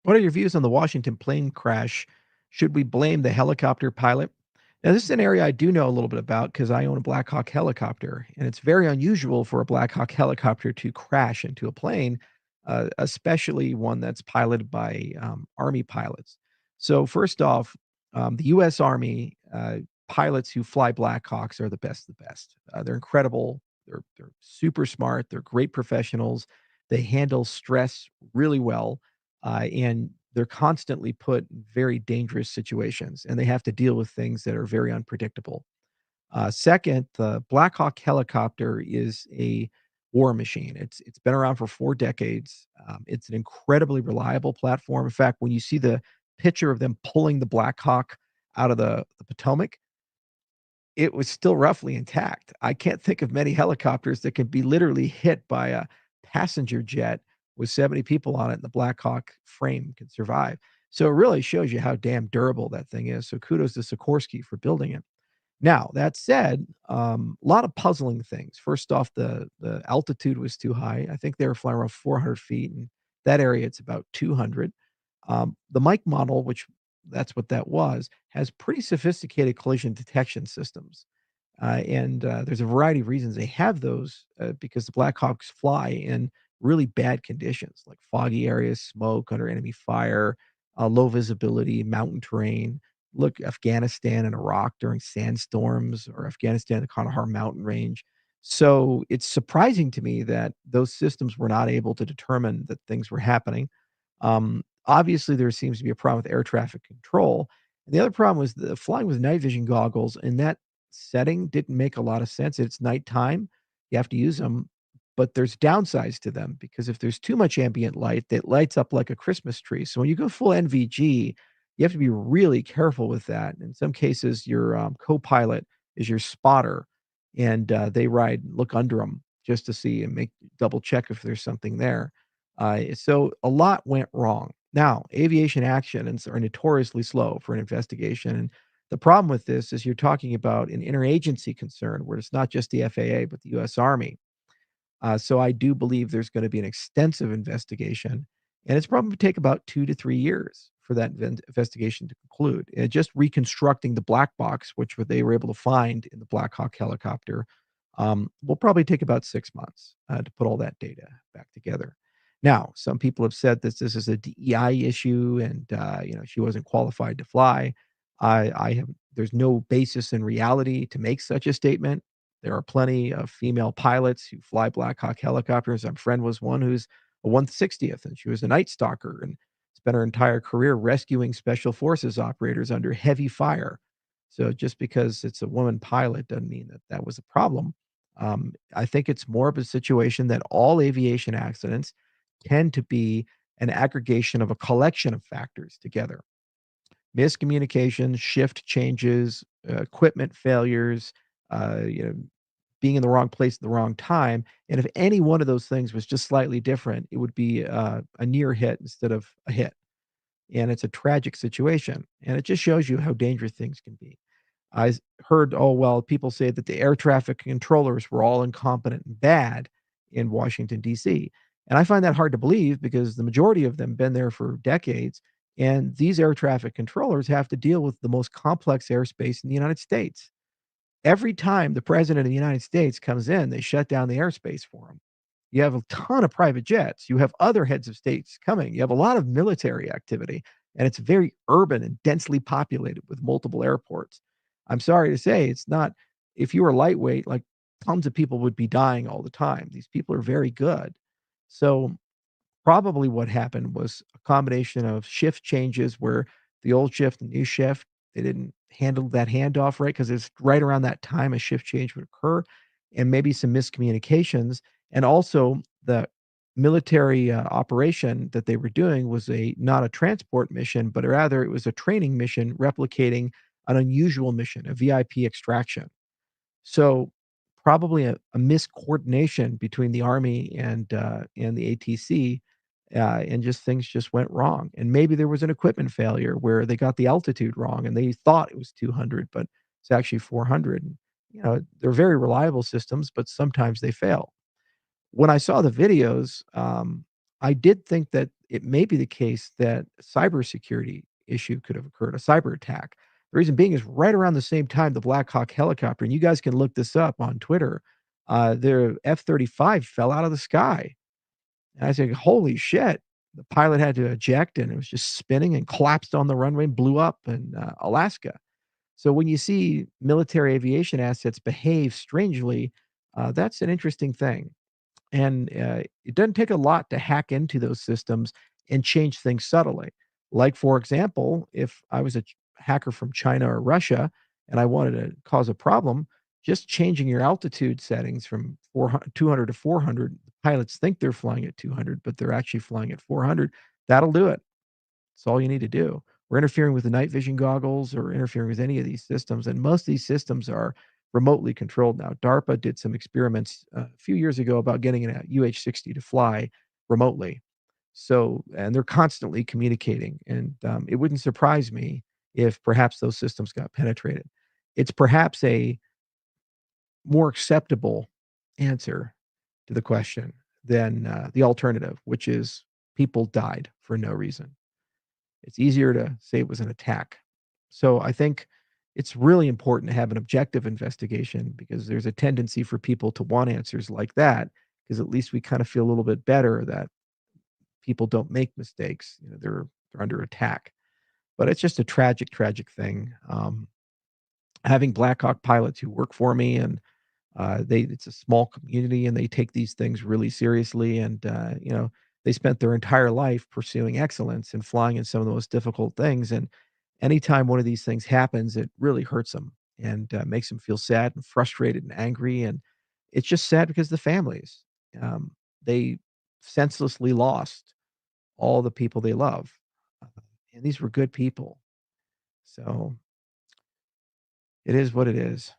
What are your views on the Washington plane crash? Should we blame the helicopter pilot? Now, this is an area I do know a little bit about because I own a Black Hawk helicopter, and it's very unusual for a Black Hawk helicopter to crash into a plane, especially one that's piloted by Army pilots. So, first off, the U.S. Army pilots who fly Black Hawks are the best of the best. They're incredible. They're super smart. They're great professionals. They handle stress really well, and they're constantly put in very dangerous situations, and they have to deal with things that are very unpredictable. Second, the Black Hawk helicopter is a war machine. It's been around for 4 decades. It's an incredibly reliable platform. In fact, when you see the picture of them pulling the Black Hawk out of the Potomac, it was still roughly intact. I can't think of many helicopters that can be literally hit by a passenger jet with 70 people on it, and the Black Hawk frame can survive. So it really shows you how damn durable that thing is. So kudos to Sikorsky for building it. Now, that said, a lot of puzzling things. First off, the altitude was too high. I think they were flying around 400 feet. In that area, it's about 200. The Mike model, which that's what that was, has pretty sophisticated collision detection systems. And there's a variety of reasons they have those, because the Blackhawks fly in really bad conditions, like foggy areas, smoke, under enemy fire, low visibility, mountain terrain. Look, Afghanistan and Iraq during sandstorms, or Afghanistan, the Kandahar mountain range. So it's surprising to me that those systems were not able to determine that things were happening. Obviously, there seems to be a problem with air traffic control. And the other problem was the flying with night vision goggles in that setting didn't make a lot of sense. It's nighttime. You have to use them, but there's downsides to them because if there's too much ambient light, it lights up like a Christmas tree. So when you go full NVG, you have to be really careful with that. In some cases, your co-pilot is your spotter, and they look under them just to see and make double check if there's something there. So a lot went wrong. Now, aviation accidents are notoriously slow for an investigation. And the problem with this is you're talking about an interagency concern where it's not just the FAA, but the US Army. So I do believe there's going to be an extensive investigation, and it's probably take about 2 to 3 years for that investigation to conclude. And just reconstructing the black box, which they were able to find in the Black Hawk helicopter, will probably take about 6 months to put all that data back together. Now, some people have said that this is a DEI issue, and she wasn't qualified to fly. I have There's no basis in reality to make such a statement. There are plenty of female pilots who fly Black Hawk helicopters. My friend was one who's a 160th, and she was a night stalker and spent her entire career rescuing special forces operators under heavy fire. So just because it's a woman pilot doesn't mean that that was a problem. I think it's more of a situation that all aviation accidents tend to be an aggregation of a collection of factors together: miscommunication, shift changes, equipment failures, being in the wrong place at the wrong time. And if any one of those things was just slightly different, it would be a near hit instead of a hit. And it's a tragic situation. And it just shows you how dangerous things can be. Heard, oh, well, people say that the air traffic controllers were all incompetent and bad in Washington, D.C. And I find that hard to believe because the majority of them been there for decades. And these air traffic controllers have to deal with the most complex airspace in the United States. Every time the president of the United States comes in, they shut down the airspace for him. You have a ton of private jets. You have other heads of states coming. You have a lot of military activity, and it's very urban and densely populated with multiple airports. I'm sorry to say, it's not, if you were lightweight, like tons of people would be dying all the time. These people are very good. So probably what happened was a combination of shift changes where the old shift and new shift, they didn't handle that handoff right because it's right around that time a shift change would occur, and maybe some miscommunications. And also the military operation that they were doing was a not a transport mission, but rather it was a training mission replicating an unusual mission, a VIP extraction. So probably a miscoordination between the Army and the ATC, and just things just went wrong. And maybe there was an equipment failure where they got the altitude wrong and they thought it was 200, but it's actually 400. And, they're very reliable systems, but sometimes they fail. When I saw the videos, I did think that it may be the case that a cybersecurity issue could have occurred, a cyber attack. The reason being is right around the same time the Black Hawk helicopter, and you guys can look this up on Twitter, their F-35 fell out of the sky. And I said, "Holy shit." The pilot had to eject, and it was just spinning and collapsed on the runway and blew up in, Alaska. So when you see military aviation assets behave strangely, that's an interesting thing. And it doesn't take a lot to hack into those systems and change things subtly. Like, for example, if I was a hacker from China or Russia and I wanted to cause a problem, just changing your altitude settings from 200 to 400, pilots think they're flying at 200, but they're actually flying at 400. That'll do it. That's all you need to do. We're interfering with the night vision goggles or interfering with any of these systems, and most of these systems are remotely controlled now. DARPA did some experiments a few years ago about getting a UH-60 to fly remotely. So, and they're constantly communicating, and it wouldn't surprise me if perhaps those systems got penetrated. It's perhaps a more acceptable answer to the question than the alternative, which is people died for no reason. It's easier to say it was an attack. So I think it's really important to have an objective investigation because there's a tendency for people to want answers like that because at least we kind of feel a little bit better that people don't make mistakes. You know, they're under attack. But it's just a tragic, tragic thing. Having Black Hawk pilots who work for me and it's a small community and they take these things really seriously. And, they spent their entire life pursuing excellence and flying in some of the most difficult things. And anytime one of these things happens, it really hurts them and makes them feel sad and frustrated and angry. And it's just sad because the families, they senselessly lost all the people they love. Uh, and these were good people. So it is what it is.